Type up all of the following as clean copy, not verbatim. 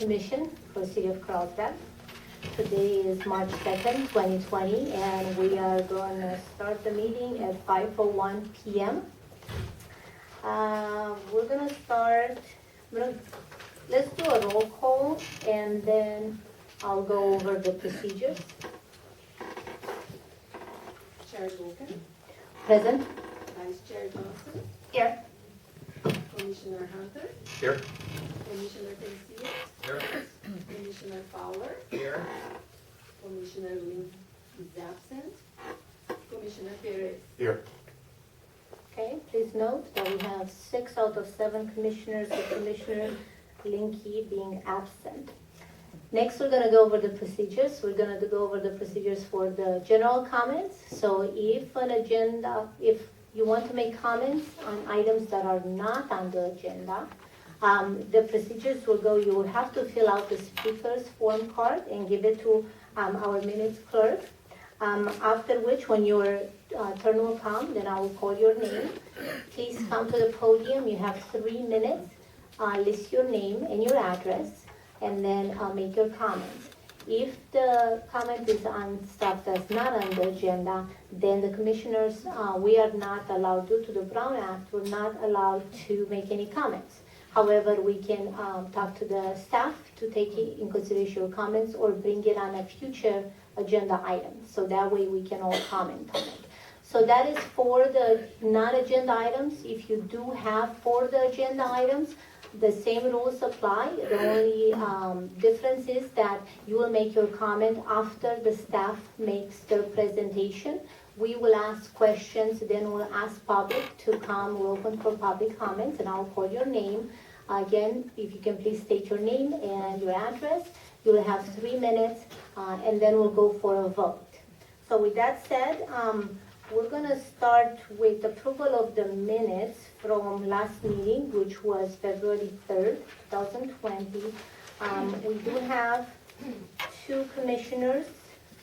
Commission for the City of Carlsbad. Today is March 2nd, 2020, and we are going to start the meeting at 5:01 p.m. We're going to start, let's do a roll call, and then I'll go over the procedures. Chair Wilken, Present? Vice Chair Johnson, Here. Commissioner Hunter, Here. Commissioner Pensier, Here. Commissioner Fowler, Here. Commissioner Link is absent, Commissioner Perez. Here. Okay, please note that we have 6 out of 7 commissioners, with Commissioner Linky being absent. Next, we're going to go over the procedures. We're going to go over the procedures for the general comments. So if you want to make comments on items that are not on the agenda, the procedures will go, you will have to fill out the speaker's form card and give it to our minutes clerk. After which, when your turn will come, then I will call your name. Please come to the podium. You have 3 minutes. List your name and your address, and then make your comments. If the comment is on stuff that's not on the agenda, then the commissioners, we are not allowed, due to the Brown Act, we're not allowed to make any comments. However, we can talk to the staff to take in consideration your comments or bring it on a future agenda item. So that way we can all comment on it. So that is for the non-agenda items. If you do have for the agenda items, the same rules apply. The only difference is that you will make your comment after the staff makes their presentation. We will ask questions, then we'll ask public to come. We'll open for public comments, and I'll call your name. Again, if you can please state your name and your address. You will have 3 minutes, and then we'll go for a vote. So with that said, we're going to start with approval of the minutes from last meeting, which was February 3rd, 2020. We do have 2 commissioners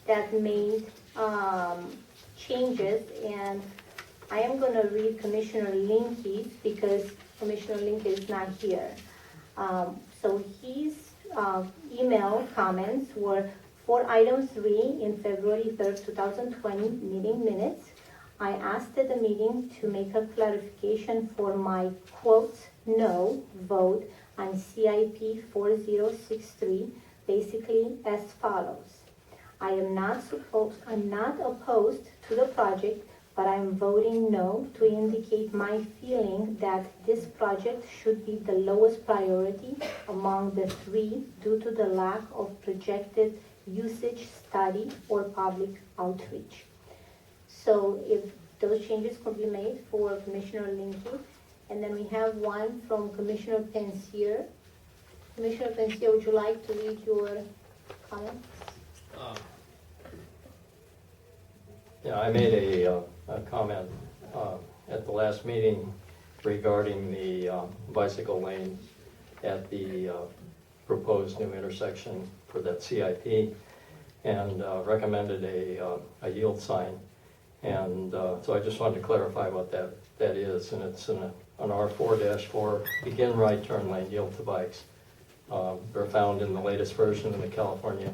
that made changes, and I am going to read Commissioner Linky's because Commissioner Linky is not here. So his email comments were for item 3 in February 3rd, 2020 meeting minutes. I asked at the meeting to make a clarification for my quote no vote on CIP 4063, basically as follows. I am not opposed to the project, but I am voting no to indicate my feeling that this project should be the lowest priority among the 3 due to the lack of projected usage study or public outreach. So if those changes could be made for Commissioner Linky, and then we have one from Commissioner Pensier. Commissioner Pensier, would you like to read your comments? Yeah, I made a comment at the last meeting regarding the bicycle lane at the proposed new intersection for that CIP, and recommended a yield sign. And so I just wanted to clarify what that is, and it's an R4-4 begin right turn lane yield to bikes. They're found in the latest version of the California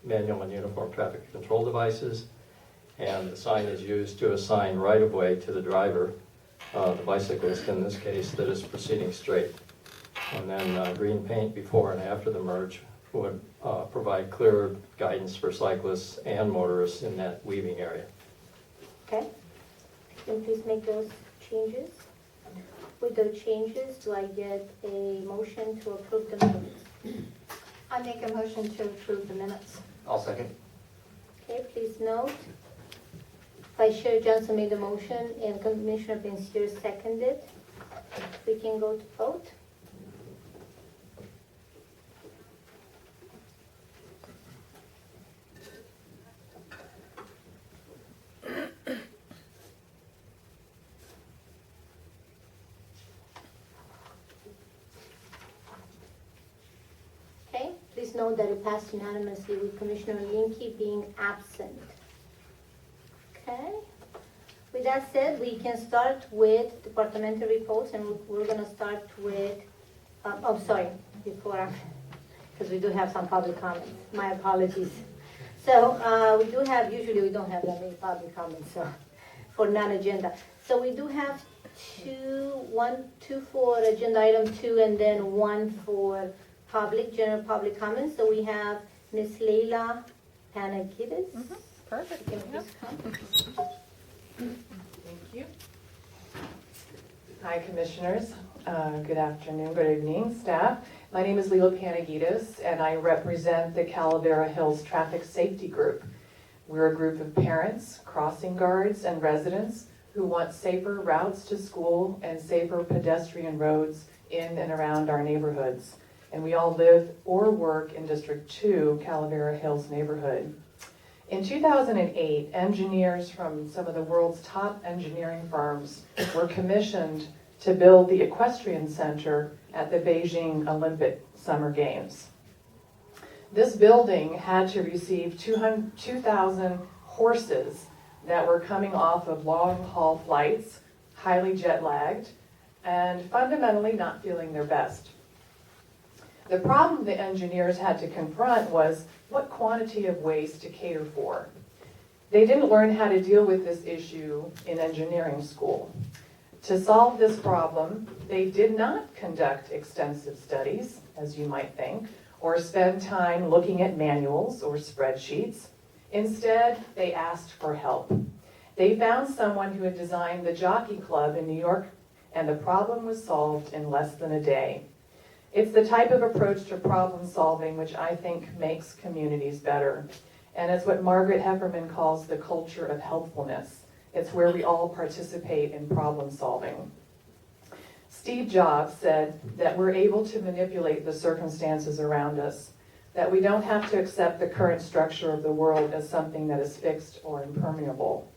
Manual and Uniform Traffic Control Devices, and the sign is used to assign right-of-way to the driver, the bicyclist in this case, that is proceeding straight. And then green paint before and after the merge would provide clearer guidance for cyclists and motorists in that weaving area. Okay, can you please make those changes? With those changes, do I get a motion to approve the minutes? I make a motion to approve the minutes. I'll second. Okay, please note, Vice Chair Johnson made the motion and Commissioner Pensier seconded. We can go to vote. Okay, please note that it passed unanimously with Commissioner Linky being absent. Okay, with that said, we can start with departmental reports, and we're going to start with, before because we do have some public comments. My apologies. So we do have, usually we don't have that many public comments, so, for non-agenda. So we do have two for agenda item 2 and then 1 for general public comments. So we have Ms. Leila Panagidis. Perfect. Can you Yep. please come? Thank you. Hi, Commissioners. Good afternoon, good evening, staff. My name is Leila Panagidis, and I represent the Calavera Hills Traffic Safety Group. We're a group of parents, crossing guards, and residents who want safer routes to school and safer pedestrian roads in and around our neighborhoods. And we all live or work in District 2, Calavera Hills neighborhood. In 2008, engineers from some of the world's top engineering firms were commissioned to build the equestrian center at the Beijing Olympic Summer Games. This building had to receive 2,000 horses that were coming off of long-haul flights, highly jet-lagged, and fundamentally not feeling their best. The problem the engineers had to confront was what quantity of waste to cater for. They didn't learn how to deal with this issue in engineering school. To solve this problem, they did not conduct extensive studies, as you might think, or spend time looking at manuals or spreadsheets. Instead, they asked for help. They found someone who had designed the Jockey Club in New York, and the problem was solved in less than a day. It's the type of approach to problem solving which I think makes communities better. And it's what Margaret Hefferman calls the culture of helpfulness. It's where we all participate in problem solving. Steve Jobs said that we're able to manipulate the circumstances around us, that we don't have to accept the current structure of the world as something that is fixed or impermeable.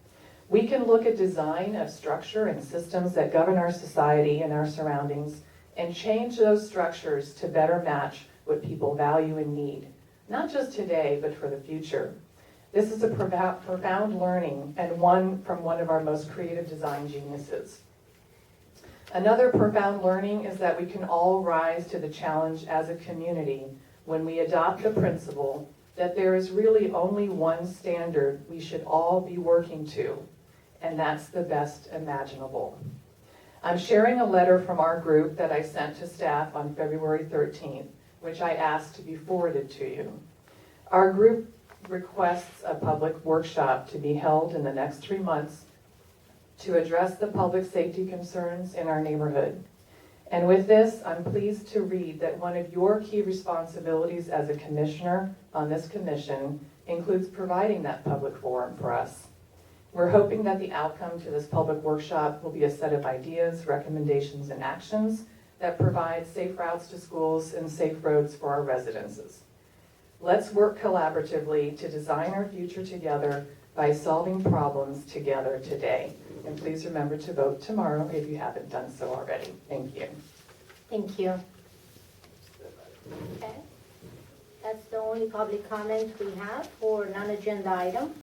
We can look at design of structure and systems that govern our society and our surroundings and change those structures to better match what people value and need, not just today, but for the future. This is a profound learning and one from one of our most creative design geniuses. Another profound learning is that we can all rise to the challenge as a community when we adopt the principle that there is really only one standard we should all be working to, and that's the best imaginable. I'm sharing a letter from our group that I sent to staff on February 13th, which I asked to be forwarded to you. Our group requests a public workshop to be held in the next 3 months to address the public safety concerns in our neighborhood. And with this, I'm pleased to read that one of your key responsibilities as a commissioner on this commission includes providing that public forum for us. We're hoping that the outcome to this public workshop will be a set of ideas, recommendations, and actions that provide safe routes to schools and safe roads for our residences. Let's work collaboratively to design our future together by solving problems together today. And please remember to vote tomorrow if you haven't done so already. Thank you. Thank you. Okay. That's the only public comment we have for non-agenda item.